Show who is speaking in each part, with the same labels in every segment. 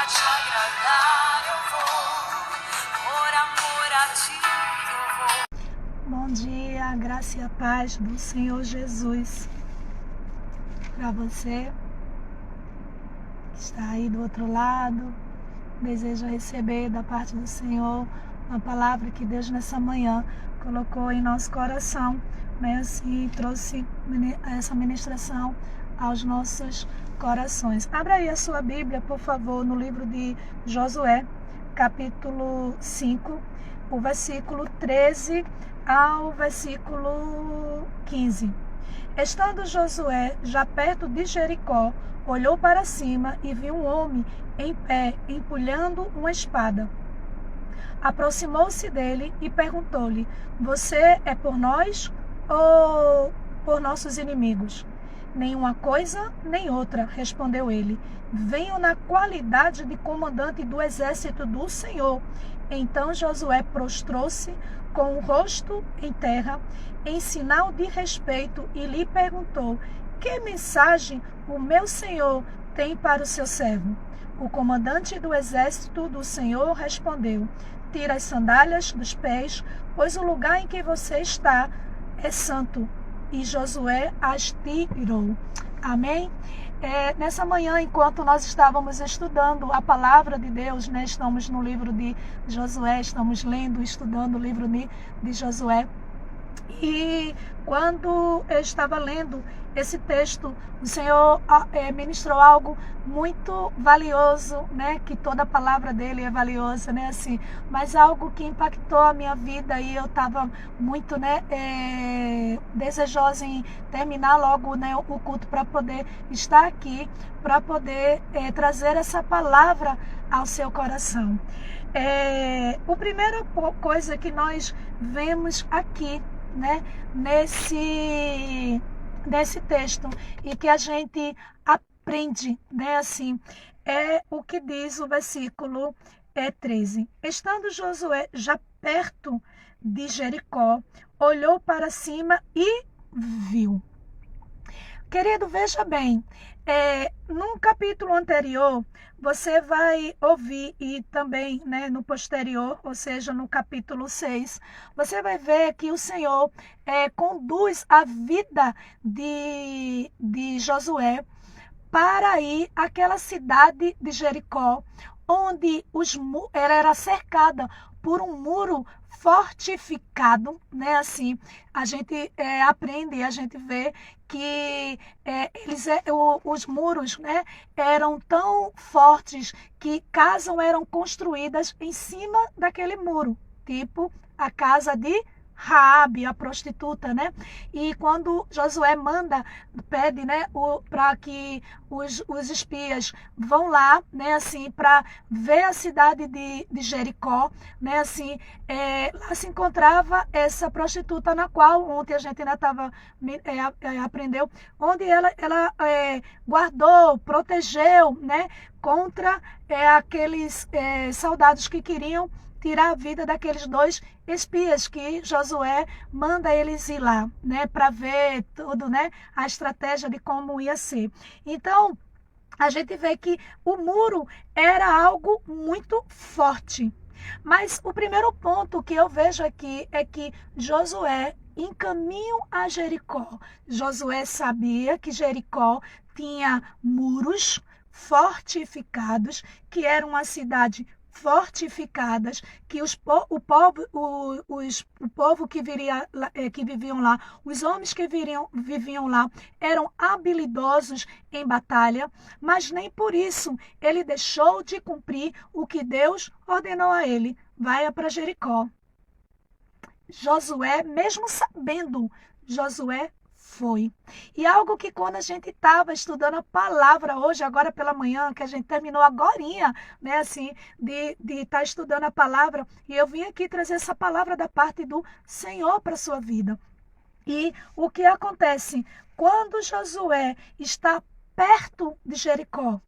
Speaker 1: te agradar eu vou, por amor a ti eu vou.
Speaker 2: Bom dia, graça e a paz do Senhor Jesus para você que está aí do outro lado, deseja receber da parte do Senhor uma palavra que Deus nessa manhã colocou em nosso coração, né? Assim, trouxe essa ministração aos nossos corações. Abra aí a sua Bíblia, por favor, no livro de Josué, capítulo 5, o versículo 13 ao versículo 15. Estando Josué já perto de Jericó, olhou para cima e viu um homem em pé, empunhando uma espada. Aproximou-se dele e perguntou-lhe: Você é por nós ou por nossos inimigos? Nenhuma coisa, nem outra, respondeu ele. Venho na qualidade de comandante do exército do Senhor. Então Josué prostrou-se com o rosto em terra, em sinal de respeito, e lhe perguntou: Que mensagem o meu senhor tem para o seu servo? O comandante do exército do Senhor respondeu: Tira as sandálias dos pés, pois o lugar em que você está é santo. E Josué as tirou. Amém? Nessa manhã, enquanto nós estávamos estudando a palavra de Deus, né, estamos no livro de Josué, estamos lendo, estudando o livro de Josué. E quando eu estava lendo esse texto, o Senhor ministrou algo muito valioso, né? Que toda a palavra dele é valiosa, né? Assim, mas algo que impactou a minha vida, e eu estava muito, né, desejosa em terminar logo, né, o culto para poder estar aqui, para poder trazer essa palavra ao seu coração. A primeira coisa que nós vemos aqui, né, nesse texto, e que a gente aprende, né, assim, é o que diz o versículo 13. Estando Josué já perto de Jericó, olhou para cima e viu. Querido, veja bem, num capítulo anterior, você vai ouvir, e também, né, no posterior, ou seja, no capítulo 6, você vai ver que o Senhor conduz a vida de Josué para ir àquela cidade de Jericó, onde ela era cercada por um muro fortificado, né? Assim, a gente aprende, a gente vê que os muros, né, eram tão fortes que casas eram construídas em cima daquele muro, tipo a casa de Raabe, a prostituta, né? E quando Josué pede, né, para que os espias vão lá, né, assim, para ver a cidade de Jericó, né, assim, lá se encontrava essa prostituta, na qual ontem a gente ainda aprendeu, onde ela guardou, protegeu, né, contra aqueles soldados que queriam tirar a vida daqueles dois espias, que Josué manda eles ir lá, né, para ver tudo, né, a estratégia de como ia ser. Então, a gente vê que o muro era algo muito forte. Mas o primeiro ponto que eu vejo aqui é que Josué, em caminho a Jericó, Josué sabia que Jericó tinha muros fortificados, que era uma cidade fortificadas, que o povo que viviam lá, os homens que viviam lá, eram habilidosos em batalha, mas nem por isso ele deixou de cumprir o que Deus ordenou a ele: vai para Jericó. Josué, mesmo sabendo, Josué foi. E algo que quando a gente estava estudando a palavra hoje, agora pela manhã, que a gente terminou agorinha, né, assim, de estar estudando a palavra, e eu vim aqui trazer essa palavra da parte do Senhor para a sua vida. E o que acontece? Quando Josué está perto de Jericó,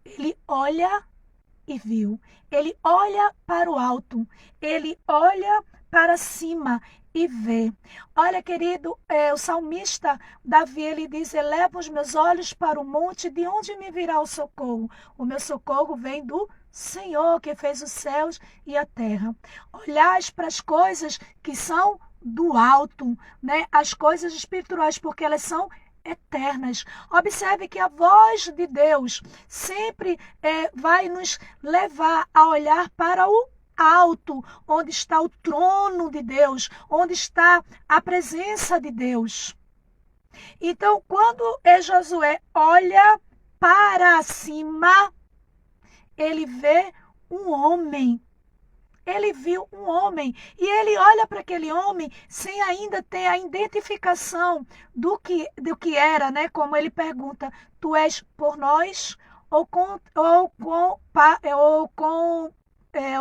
Speaker 2: ele olha e viu. Ele olha para o alto, ele olha para cima, e vê. Olha, querido, o salmista Davi, ele diz: eleva os meus olhos para o monte, de onde me virá o socorro? O meu socorro vem do Senhor, que fez os céus e a terra. Olhais para as coisas que são do alto, né? As coisas espirituais, porque elas são eternas. Observe que a voz de Deus sempre vai nos levar a olhar para o alto, onde está o trono de Deus, onde está a presença de Deus. Então, quando Josué olha para cima, ele vê um homem. Ele viu um homem e ele olha para aquele homem sem ainda ter a identificação do que era, né? Como ele pergunta: tu és por nós ou com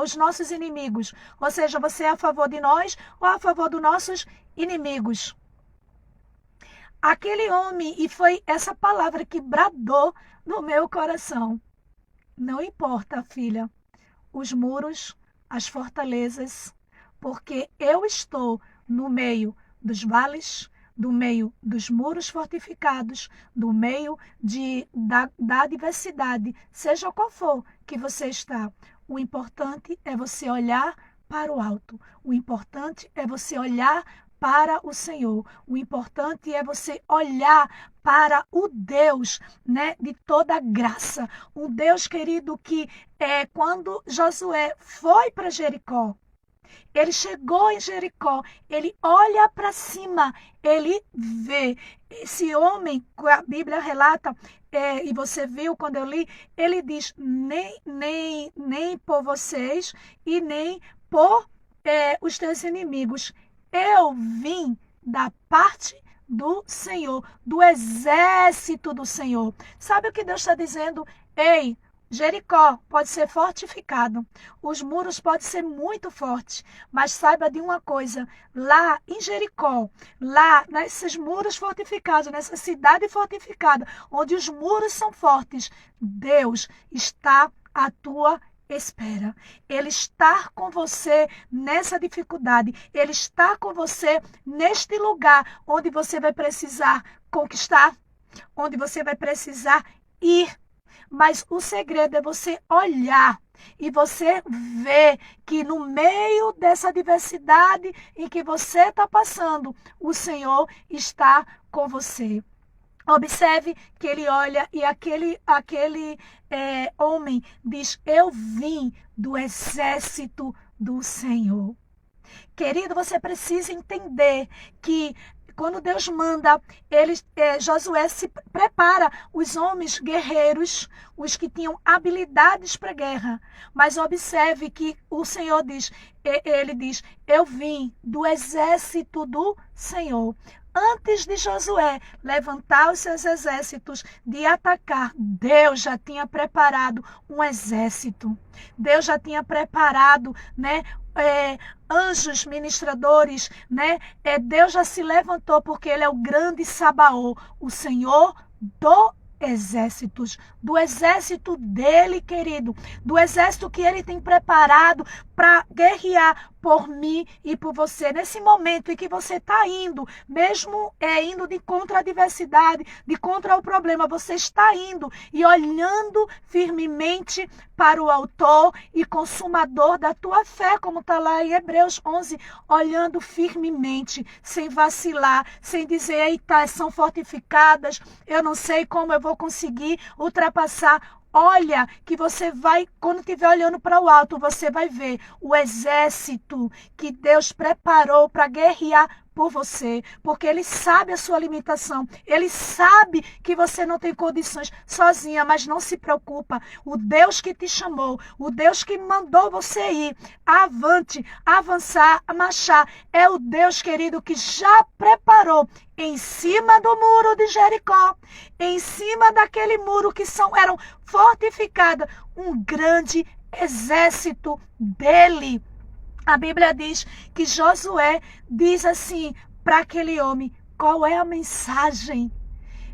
Speaker 2: os nossos inimigos? Ou seja, você é a favor de nós ou a favor dos nossos inimigos? Aquele homem, e foi essa palavra que bradou no meu coração: não importa, filha, os muros, as fortalezas, porque eu estou no meio dos vales, do meio dos muros fortificados, do meio da adversidade, seja qual for que você está. O importante é você olhar para o alto. O importante é você olhar para o Senhor. O importante é você olhar para o Deus, né, de toda graça. Um Deus, querido, que quando Josué foi para Jericó, ele chegou em Jericó, ele olha para cima, ele vê esse homem, a Bíblia relata, e você viu quando eu li, ele diz: nem por vocês e nem por os teus inimigos. Eu vim da parte do Senhor, do exército do Senhor. Sabe o que Deus está dizendo? Ei, Jericó pode ser fortificado, os muros podem ser muito fortes, mas saiba de uma coisa: lá em Jericó, lá nesses muros fortificados, nessa cidade fortificada, onde os muros são fortes, Deus está à tua espera. Ele está com você nessa dificuldade. Ele está com você neste lugar onde você vai precisar conquistar, onde você vai precisar ir. Mas o segredo é você olhar e você ver que no meio dessa diversidade em que você está passando, o Senhor está com você. Observe que ele olha e aquele homem diz: eu vim do exército do Senhor. Querido, você precisa entender que quando Deus manda, Josué se prepara os homens guerreiros, os que tinham habilidades para a guerra. Mas observe que o Senhor diz, ele diz: eu vim do exército do Senhor. Antes de Josué levantar os seus exércitos de atacar, Deus já tinha preparado um exército. Deus já tinha preparado, né, anjos ministradores, né? Deus já se levantou porque ele é o grande Sabaó, o Senhor do exército dele, querido, do exército que ele tem preparado para guerrear por mim e por você. Nesse momento em que você está indo, mesmo indo de contra a adversidade, de contra o problema, você está indo e olhando firmemente para o autor e consumador da tua fé, como está lá em Hebreus 11, olhando firmemente, sem vacilar, sem dizer: eita, são fortificadas, eu não sei como eu vou conseguir ultrapassar. Olha, que você vai, quando estiver olhando para o alto, você vai ver o exército que Deus preparou para guerrear por você, porque Ele sabe a sua limitação, Ele sabe que você não tem condições sozinha, mas não se preocupa. O Deus que te chamou, o Deus que mandou você ir, avante, avançar, marchar, é o Deus, querido, que já preparou em cima do muro de Jericó, em cima daquele muro que eram fortificadas, um grande exército dele. A Bíblia diz que Josué diz assim para aquele homem: qual é a mensagem,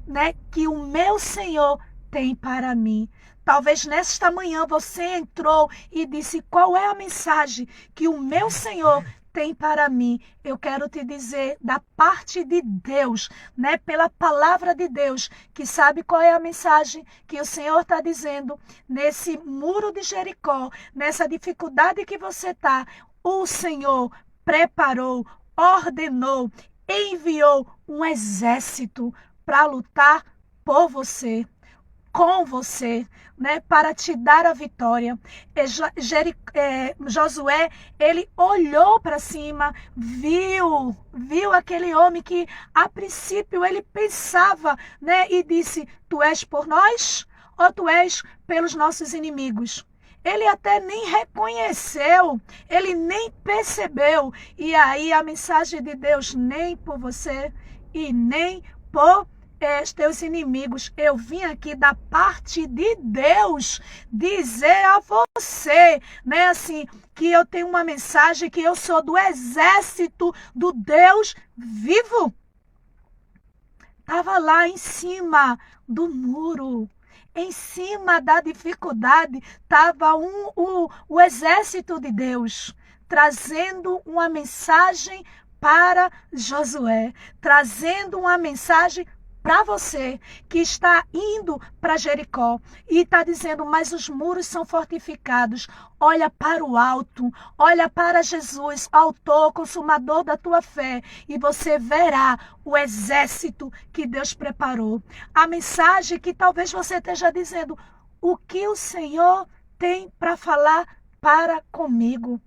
Speaker 2: né, que o meu Senhor tem para mim? Talvez nesta manhã você entrou e disse: qual é a mensagem que o meu Senhor tem para mim. Eu quero te dizer da parte de Deus, né? Pela palavra de Deus, que sabe qual é a mensagem que o Senhor está dizendo nesse muro de Jericó, nessa dificuldade que você está. O Senhor preparou, ordenou, enviou um exército para lutar por você, com você, né, para te dar a vitória. Josué, ele olhou para cima, viu aquele homem que a princípio ele pensava, né, e disse: tu és por nós ou tu és pelos nossos inimigos? Ele até nem reconheceu, ele nem percebeu. E aí a mensagem de Deus: nem por você e nem por teus inimigos. Eu vim aqui da parte de Deus dizer a você, né, assim, que eu tenho uma mensagem, que eu sou do exército do Deus vivo. Estava lá em cima do muro, em cima da dificuldade, estava o exército de Deus, trazendo uma mensagem para Josué, trazendo uma mensagem para você que está indo para Jericó e está dizendo: mas os muros são fortificados. Olha para o alto, olha para Jesus, autor, consumador da tua fé, e você verá o exército que Deus preparou. A mensagem que talvez você esteja dizendo: o que o Senhor tem para falar para comigo?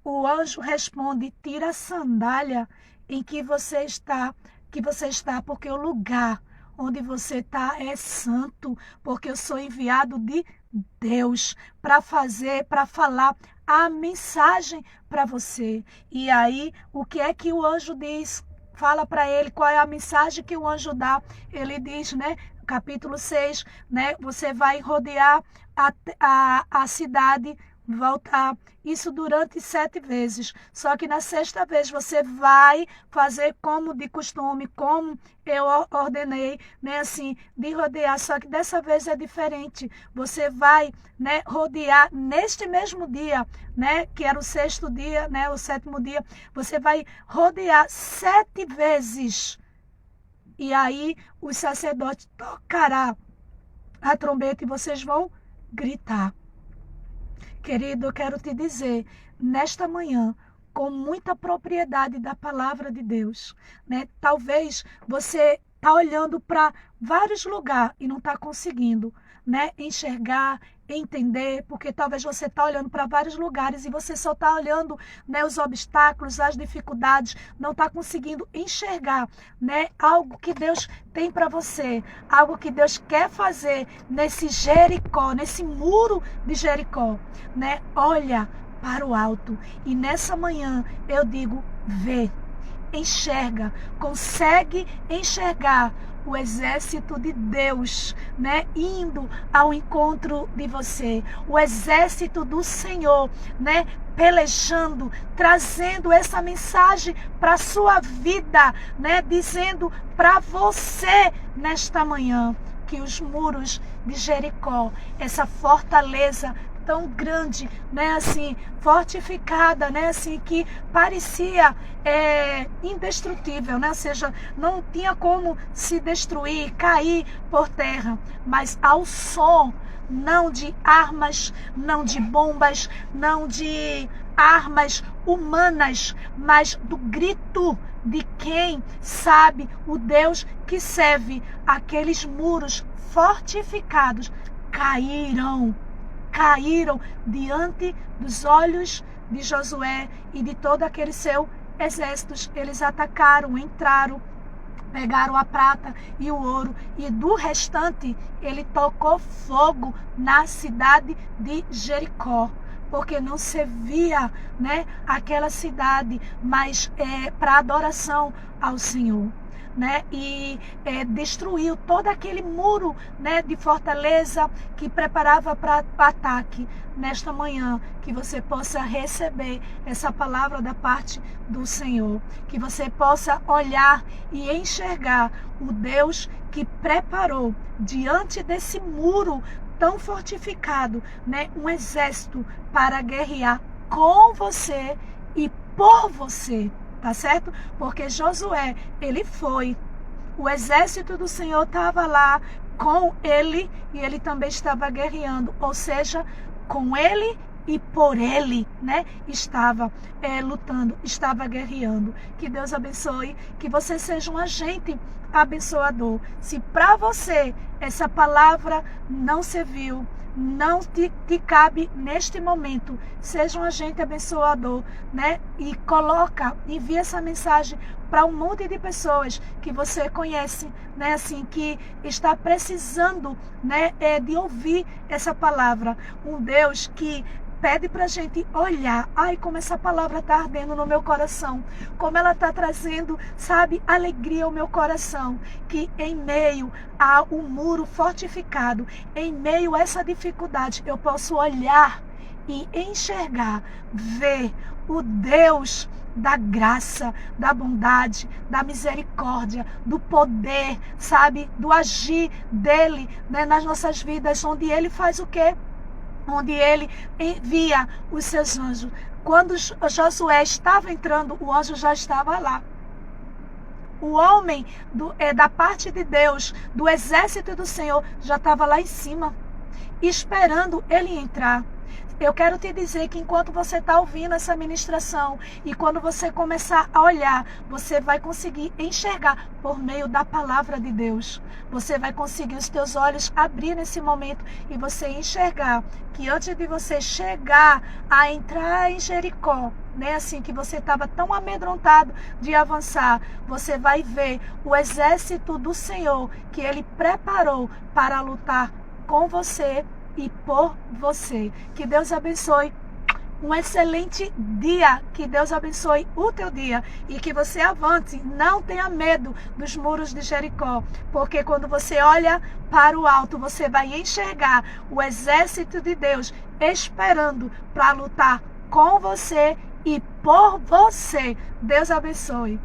Speaker 2: O anjo responde: tira a sandália em que você está, porque o lugar onde você está é santo, porque eu sou enviado de Deus para falar a mensagem para você. E aí, o que é que o anjo diz? Fala para ele qual é a mensagem que o anjo dá. Ele diz, né, capítulo 6, né, você vai rodear a cidade, voltar, isso durante 7 vezes. Só que na 6ª vez você vai fazer como de costume, como eu ordenei, né, assim, de rodear. Só que dessa vez é diferente. Você vai, né, rodear neste mesmo dia, né, que era o 6º dia, né, o 7º dia. Você vai rodear 7 vezes. E aí o sacerdote tocará a trombeta e vocês vão gritar. Querido, eu quero te dizer, nesta manhã, com muita propriedade da palavra de Deus, né? Talvez você está olhando para vários lugares e não está conseguindo, né, enxergar, entender, porque talvez você está olhando para vários lugares e você só está olhando, né, os obstáculos, as dificuldades, não está conseguindo enxergar, né, algo que Deus tem para você, algo que Deus quer fazer nesse Jericó, nesse muro de Jericó, né? Olha para o alto e nessa manhã eu digo: vê, enxerga, consegue enxergar o exército de Deus, né, indo ao encontro de você, o exército do Senhor, né, pelejando, trazendo essa mensagem para a sua vida, né, dizendo para você nesta manhã que os muros de Jericó, essa fortaleza tão grande, né, assim, fortificada, né, assim, que parecia indestrutível, né, ou seja, não tinha como se destruir, cair por terra, mas ao som, não de armas, não de bombas, não de armas humanas, mas do grito de quem sabe o Deus que serve, aqueles muros fortificados caíram diante dos olhos de Josué e de todo aquele seu exército. Eles atacaram, entraram, pegaram a prata e o ouro, e do restante ele tocou fogo na cidade de Jericó, porque não servia, né, aquela cidade, mas para adoração ao Senhor, né? E destruiu todo aquele muro, né, de fortaleza que preparava para ataque. Nesta manhã, que você possa receber essa palavra da parte do Senhor, que você possa olhar e enxergar o Deus que preparou diante desse muro tão fortificado, né, um exército para guerrear com você e por você, tá certo? Porque Josué, ele foi. O exército do Senhor estava lá com ele e ele também estava guerreando, ou seja, com ele e por ele, né? Estava lutando, estava guerreando. Que Deus abençoe, que você seja um agente abençoador. Se para você essa palavra não serviu, não te cabe neste momento, seja um agente abençoador, né? E envia essa mensagem para um monte de pessoas que você conhece, né? Assim, que está precisando, né? De ouvir essa palavra. Um Deus que pede para a gente olhar. Ai, como essa palavra está ardendo no meu coração. Como ela está trazendo, sabe, alegria ao meu coração. Que em meio a um muro fortificado, em meio a essa dificuldade, eu posso olhar e enxergar, ver o Deus da graça, da bondade, da misericórdia, do poder, sabe, do agir dele, né, nas nossas vidas, onde ele faz o quê? Onde ele envia os seus anjos. Quando Josué estava entrando, o anjo já estava lá. O homem da parte de Deus, do exército do Senhor, já estava lá em cima, esperando ele entrar. Eu quero te dizer que enquanto você está ouvindo essa ministração e quando você começar a olhar, você vai conseguir enxergar por meio da palavra de Deus. Você vai conseguir os teus olhos abrir nesse momento e você enxergar que antes de você chegar a entrar em Jericó, né, assim que você estava tão amedrontado de avançar, você vai ver o exército do Senhor que Ele preparou para lutar com você e por você. Que Deus abençoe. Um excelente dia. Que Deus abençoe o teu dia. E que você avance. Não tenha medo dos muros de Jericó. Porque quando você olha para o alto, você vai enxergar o exército de Deus esperando para lutar com você e por você. Deus abençoe.